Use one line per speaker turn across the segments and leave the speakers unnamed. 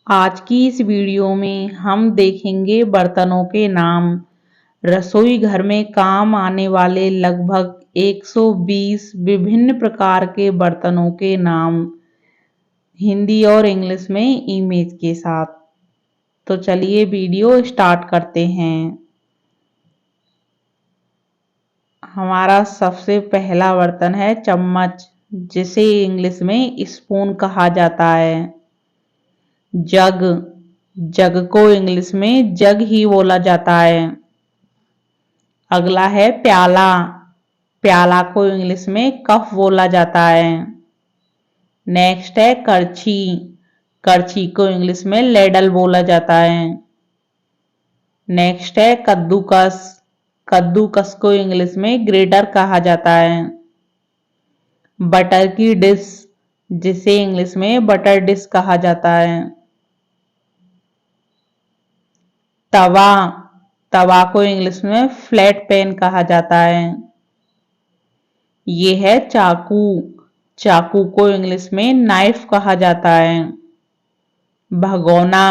आज की इस वीडियो में हम देखेंगे बर्तनों के नाम। रसोई घर में काम आने वाले लगभग 120 विभिन्न प्रकार के बर्तनों के नाम, हिंदी और इंग्लिश में इमेज के साथ। तो चलिए वीडियो स्टार्ट करते हैं। हमारा सबसे पहला बर्तन है चम्मच, जिसे इंग्लिश में स्पून कहा जाता है। जग, जग को इंग्लिश में जग ही बोला जाता है। अगला है प्याला, प्याला को इंग्लिश में कप बोला जाता है। नेक्स्ट है करछी, करछी को इंग्लिश में लेडल बोला जाता है। नेक्स्ट है कद्दूकस, कद्दूकस को इंग्लिश में ग्रेटर कहा जाता है। बटर की डिश, जिसे इंग्लिश में बटर डिश कहा जाता है। तवा, तवा को इंग्लिश में फ्लैट पैन कहा जाता है। ये है चाकू, चाकू को इंग्लिश में नाइफ कहा जाता है। भगोना,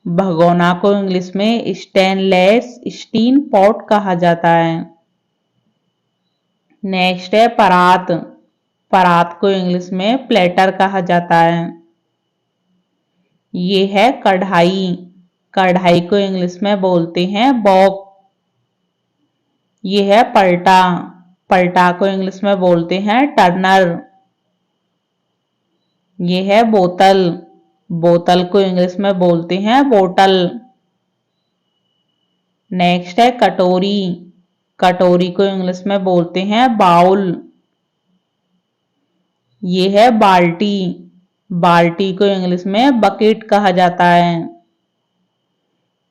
भगोना को इंग्लिश में स्टेनलेस स्टील पॉट कहा जाता है। नेक्स्ट है परात, परात को इंग्लिश में प्लेटर कहा जाता है। ये है कढ़ाई, कढ़ाई को इंग्लिश में बोलते हैं वॉक। ये है पलटा, पलटा को इंग्लिश में बोलते हैं टर्नर। ये है बोतल, बोतल को इंग्लिश में बोलते हैं बोतल। नेक्स्ट है कटोरी, कटोरी को इंग्लिश में बोलते हैं बाउल। ये है बाल्टी, बाल्टी को इंग्लिश में बकेट कहा जाता है।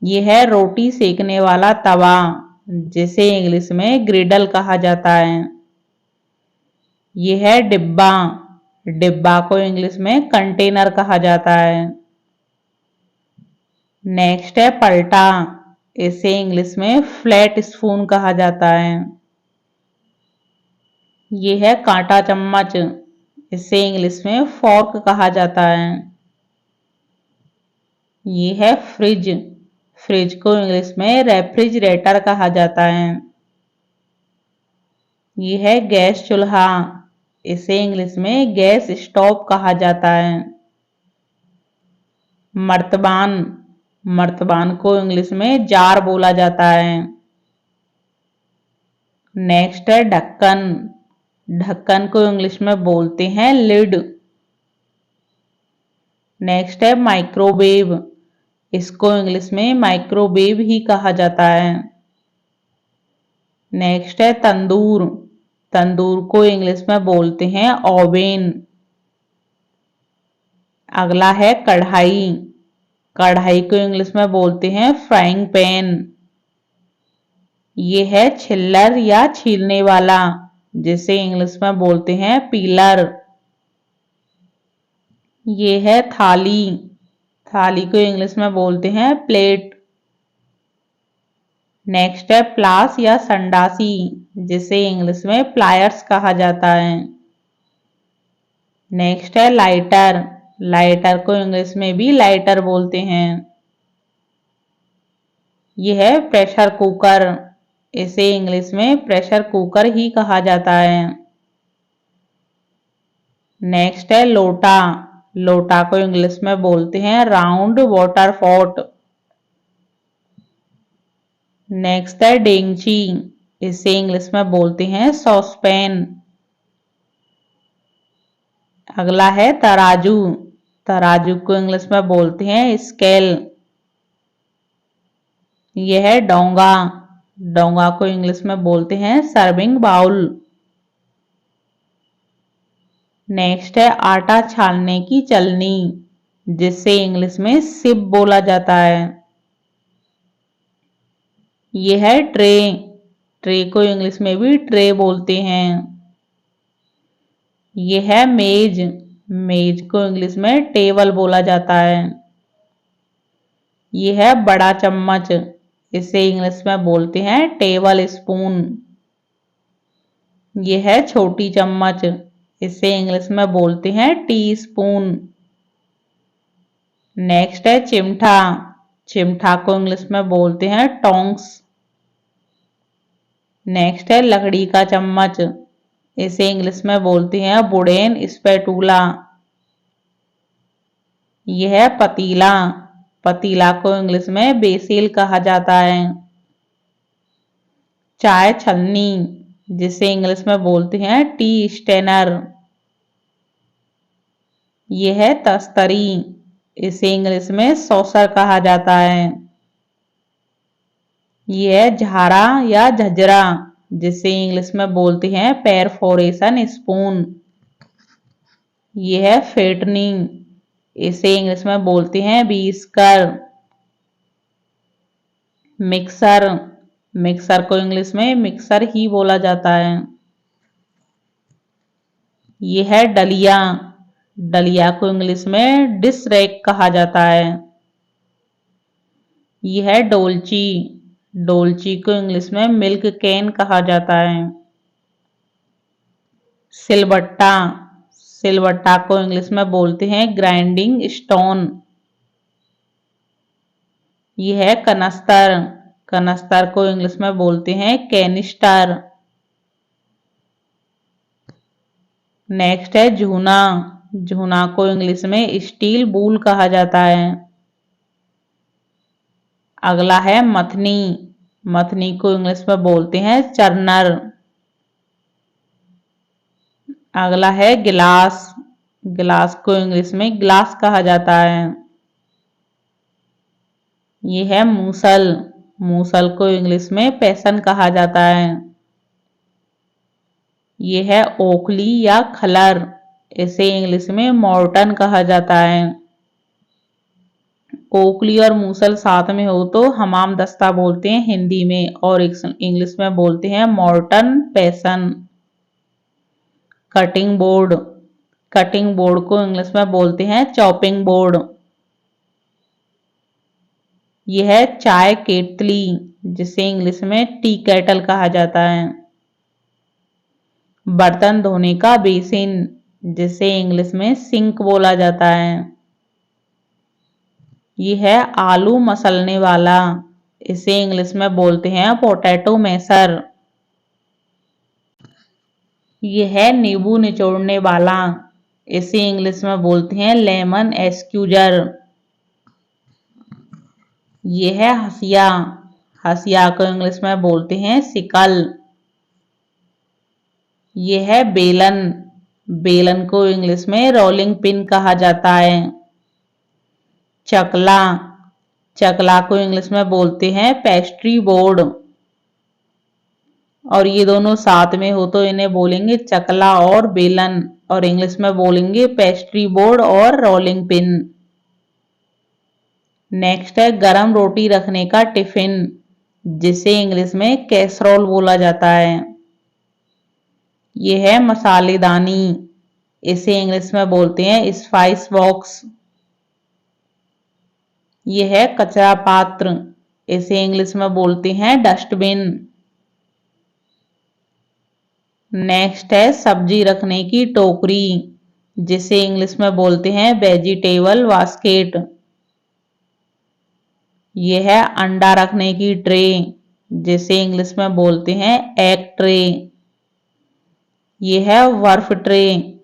ये है रोटी सेकने वाला तवा, जिसे इंग्लिश में ग्रिडल कहा जाता है। ये है डिब्बा, डिब्बा को इंग्लिश में कंटेनर कहा जाता है। नेक्स्ट है पलटा, इसे इंग्लिश में फ्लैट स्पून कहा जाता है। ये है कांटा चम्मच, इसे इंग्लिश में फॉर्क कहा जाता है। ये है फ्रिज, फ्रिज को इंग्लिश में रेफ्रिजरेटर कहा जाता है। ये है गैस चूल्हा, इसे इंग्लिश में गैस स्टोव कहा जाता है। मर्तबान, मर्तबान को इंग्लिश में जार बोला जाता है। नेक्स्ट है ढक्कन, ढक्कन को इंग्लिश में बोलते हैं लिड। नेक्स्ट है माइक्रोवेव, इसको इंग्लिश में माइक्रोवेव ही कहा जाता है। नेक्स्ट है तंदूर, तंदूर को इंग्लिश में बोलते हैं ओवेन। अगला है कढ़ाई, कढ़ाई को इंग्लिश में बोलते हैं फ्राइंग पैन। ये है छिल्लर या छीलने वाला, जिसे इंग्लिश में बोलते हैं पीलर। ये है थाली, थाली को इंग्लिश में बोलते हैं प्लेट। नेक्स्ट है प्लास या संडासी, जिसे इंग्लिश में प्लायर्स कहा जाता है। नेक्स्ट है लाइटर, लाइटर को इंग्लिश में भी लाइटर बोलते हैं। यह है प्रेशर कुकर, इसे इंग्लिश में प्रेशर कुकर ही कहा जाता है। नेक्स्ट है लोटा, लोटा को इंग्लिश में बोलते हैं राउंड वाटर पॉट। नेक्स्ट है डेंगची, इसे इंग्लिश में बोलते हैं सॉसपैन। अगला है तराजू, तराजू को इंग्लिश में बोलते हैं स्केल। यह है डोंगा, डोंगा को इंग्लिश में बोलते हैं सर्विंग बाउल। नेक्स्ट है आटा छानने की चलनी, जिसे इंग्लिश में सिप बोला जाता है। यह है ट्रे, ट्रे को इंग्लिश में भी ट्रे बोलते हैं। यह है मेज, मेज को इंग्लिश में टेबल बोला जाता है। यह है बड़ा चम्मच, इसे इंग्लिश में बोलते हैं टेबल स्पून। यह है छोटी चम्मच, इसे इंग्लिश में बोलते हैं टी स्पून। नेक्स्ट है चिमटा। चिमटा को इंग्लिश में बोलते हैं टोंग्स। नेक्स्ट है लकड़ी का चम्मच। इसे इंग्लिश में बोलते हैं वुडेन स्पैटूला। यह है पतीला। पतीला को इंग्लिश में बेसिल कहा जाता है। चाय छलनी, जिसे इंग्लिश में बोलते हैं टी स्टेनर। यह है तस्तरी। इसे इंग्लिश में सॉसर कहा जाता है। यह है झारा या झजरा, जिसे इंग्लिश में बोलते हैं पेरफोरेशन स्पून। यह है फेटनी। इसे इंग्लिश में बोलते हैं बीस्कर। मिक्सर। मिक्सर को इंग्लिश में मिक्सर ही बोला जाता है। यह है डलिया। डलिया को इंग्लिश में डिश रैक कहा जाता है। यह है डोलची। डोलची को इंग्लिश में मिल्क कैन कहा जाता है। सिलबट्टा। सिलबट्टा को इंग्लिश में बोलते हैं ग्राइंडिंग स्टोन। यह है कनस्तर। कनस्तर को इंग्लिश में बोलते हैं कैनिस्टर। नेक्स्ट है झूना। झूना को इंग्लिश में स्टील बूल कहा जाता है। अगला है मथनी। मथनी को इंग्लिश में बोलते हैं चर्नर। अगला है गिलास। गिलास को इंग्लिश में ग्लास कहा जाता है। यह है मूसल। मूसल को इंग्लिश में पेसन कहा जाता है। यह है ओखली या खलर। इसे इंग्लिश में मॉर्टन कहा जाता है। ओखली और मूसल साथ में हो तो हमाम दस्ता बोलते हैं हिंदी में, और इंग्लिश में बोलते हैं mortar pestle. Cutting board. Cutting board को इंग्लिश में बोलते हैं चॉपिंग बोर्ड। यह है चाय केतली, जिसे इंग्लिश में टी केटल कहा जाता है। बर्तन धोने का बेसिन, जिसे इंग्लिश में सिंक बोला जाता है। यह है आलू मसलने वाला। इसे इंग्लिश में बोलते हैं पोटैटो मैशर। यह है नींबू निचोड़ने वाला। इसे इंग्लिश में बोलते हैं लेमन एस्क्यूजर। यह है हसिया। हसिया को इंग्लिश में बोलते हैं सिकल। यह है बेलन। बेलन को इंग्लिश में रोलिंग पिन कहा जाता है। चकला। चकला को इंग्लिश में बोलते हैं पेस्ट्री बोर्ड। और ये दोनों साथ में हो तो इन्हें बोलेंगे चकला और बेलन, और इंग्लिश में बोलेंगे पेस्ट्री बोर्ड और रोलिंग पिन। नेक्स्ट है गरम रोटी रखने का टिफिन, जिसे इंग्लिश में कैसरोल बोला जाता है। यह है मसालेदानी। इसे इंग्लिश में बोलते हैं स्पाइस बॉक्स। यह है कचरा पात्र। इसे इंग्लिश में बोलते हैं डस्टबिन। नेक्स्ट है सब्जी रखने की टोकरी, जिसे इंग्लिश में बोलते हैं वेजिटेबल बास्केट। यह है अंडा रखने की ट्रे, जिसे इंग्लिश में बोलते हैं एग ट्रे। यह है वर्फ ट्रे।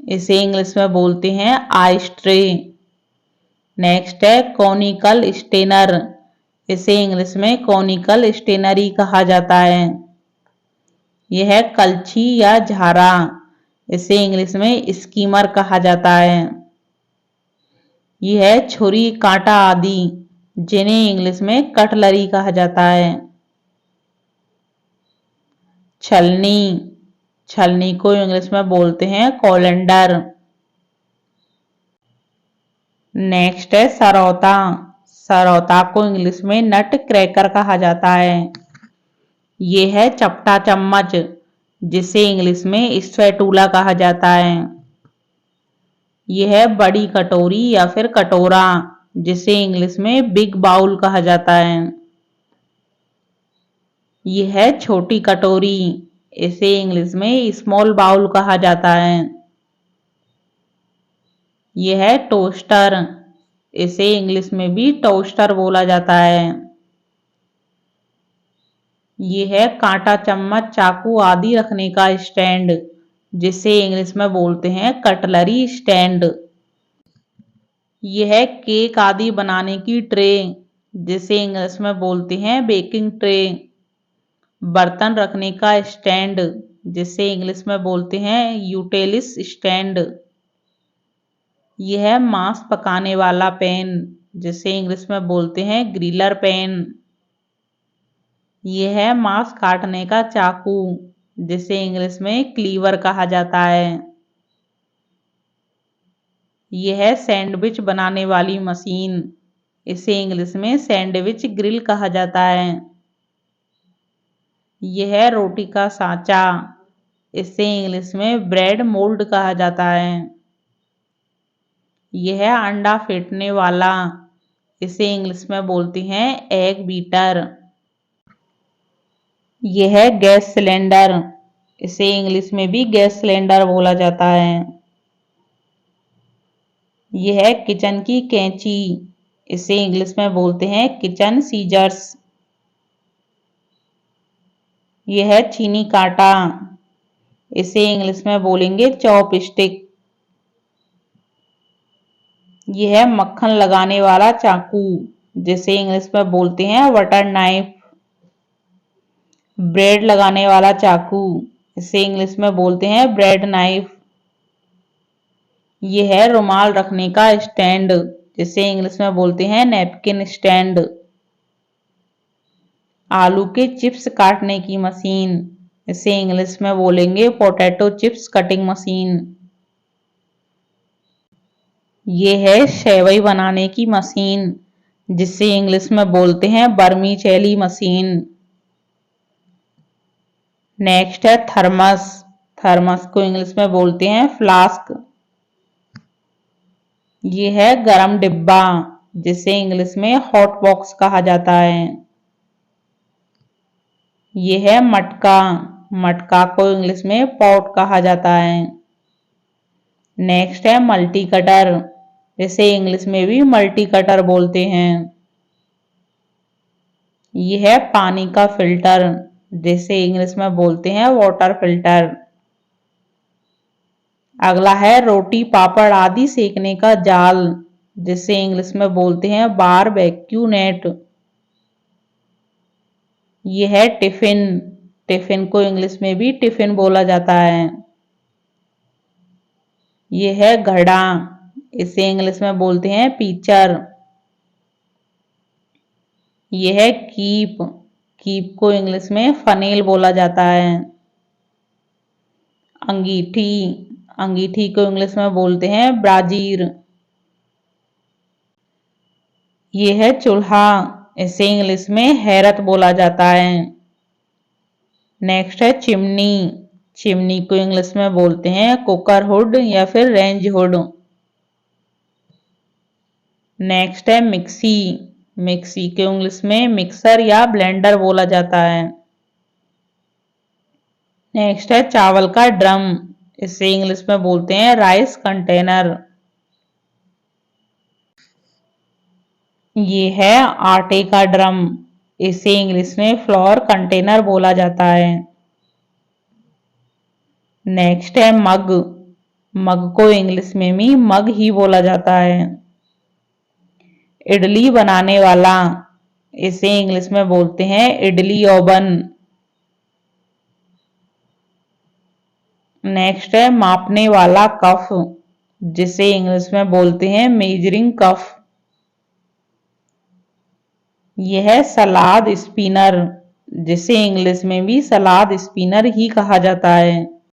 इसे इंग्लिश में बोलते हैं आइस ट्रे। नेक्स्ट है कॉनिकल स्टेनर। इसे इंग्लिश में कॉनिकल स्टेनरी कहा जाता है। यह है कलछी या झारा। इसे इंग्लिश में स्कीमर कहा जाता है। यह है छुरी कांटा आदि, जिन्हें इंग्लिश में कटलरी कहा जाता है। छलनी। छलनी को इंग्लिश में बोलते हैं कोलेंडर। नेक्स्ट है सरौता। सरौता को इंग्लिश में नट क्रैकर कहा जाता है। यह है चपटा चम्मच, जिसे इंग्लिश में स्पैटूला कहा जाता है। यह है बड़ी कटोरी या फिर कटोरा, जिसे इंग्लिश में बिग बाउल कहा जाता है। यह है छोटी कटोरी। इसे इंग्लिश में स्मॉल बाउल कहा जाता है। यह है टोस्टर। इसे इंग्लिश में भी टोस्टर बोला जाता है। ये है कांटा, चम्मच, चाकू आदि रखने का स्टैंड, जिसे इंग्लिश में बोलते हैं कटलरी स्टैंड। ये है केक आदि बनाने की ट्रे, जिसे इंग्लिश में बोलते हैं बेकिंग ट्रे। बर्तन रखने का स्टैंड, जिसे इंग्लिश में बोलते हैं यूटेलिस स्टैंड। यह है मांस पकाने वाला पैन, जिसे इंग्लिश में बोलते हैं ग्रिलर पैन। यह है मांस काटने का चाकू, जिसे इंग्लिश में क्लीवर कहा जाता है। यह है सैंडविच बनाने वाली मशीन, इसे इंग्लिश में सैंडविच ग्रिल कहा जाता है। यह है रोटी का सांचा, इसे इंग्लिश में ब्रेड मोल्ड कहा जाता है। यह है अंडा फेंटने वाला, इसे इंग्लिश में बोलते हैं एग बीटर। यह है गैस सिलेंडर, इसे इंग्लिश में भी गैस सिलेंडर बोला जाता है। यह है किचन की कैंची, इसे इंग्लिश में बोलते हैं किचन सीजर्स। यह है चीनी कांटा, इसे इंग्लिश में बोलेंगे चॉपस्टिक। यह है मक्खन लगाने वाला चाकू, जिसे इंग्लिश में बोलते हैं बटर नाइफ। ब्रेड लगाने वाला चाकू, इसे इंग्लिश में बोलते हैं ब्रेड नाइफ। यह है रुमाल रखने का स्टैंड, जिसे इंग्लिश में बोलते हैं नैपकिन स्टैंड। आलू के चिप्स काटने की मशीन, इसे इंग्लिश में बोलेंगे पोटैटो चिप्स कटिंग मशीन। ये है सेवई बनाने की मशीन, जिसे इंग्लिश में बोलते हैं बर्मीचेली मशीन। नेक्स्ट है थर्मस, थर्मस को इंग्लिश में बोलते हैं फ्लास्क। ये है गरम डिब्बा, जिसे इंग्लिश में हॉट बॉक्स कहा जाता है। ये है मटका, मटका को इंग्लिश में पॉट कहा जाता है। नेक्स्ट है मल्टी कटर, जिसे इंग्लिश में भी मल्टी कटर बोलते हैं। यह है पानी का फिल्टर, जिसे इंग्लिश में बोलते हैं वाटर फिल्टर। अगला है रोटी पापड़ आदि सेकने का जाल, जिसे इंग्लिश में बोलते हैं बारबेक्यू नेट। यह है टिफिन, टिफिन को इंग्लिश में भी टिफिन बोला जाता है। यह है घड़ा, इसे इंग्लिश में बोलते हैं पीचर। यह है कीप, कीप को इंग्लिश में फनेल बोला जाता है। अंगीठी, अंगीठी को इंग्लिश में बोलते हैं ब्राजीर। यह है चूल्हा, इसे इंग्लिश में हैरत बोला जाता है। नेक्स्ट है चिमनी, चिमनी को इंग्लिश में बोलते हैं कुकर हुड या फिर रेंज हुड। नेक्स्ट है मिक्सी, मिक्सी को इंग्लिश में मिक्सर या ब्लेंडर बोला जाता है। नेक्स्ट है चावल का ड्रम, इसे इंग्लिश में बोलते हैं राइस कंटेनर। ये है आटे का ड्रम, इसे इंग्लिश में फ्लोर कंटेनर बोला जाता है। नेक्स्ट है मग, मग को इंग्लिश में भी मग ही बोला जाता है। इडली बनाने वाला, इसे इंग्लिश में बोलते हैं इडली ओवन। नेक्स्ट है मापने वाला कफ, जिसे इंग्लिश में बोलते हैं मेजरिंग कफ। यह है सलाद स्पिनर, जिसे इंग्लिश में भी सलाद स्पिनर ही कहा जाता है।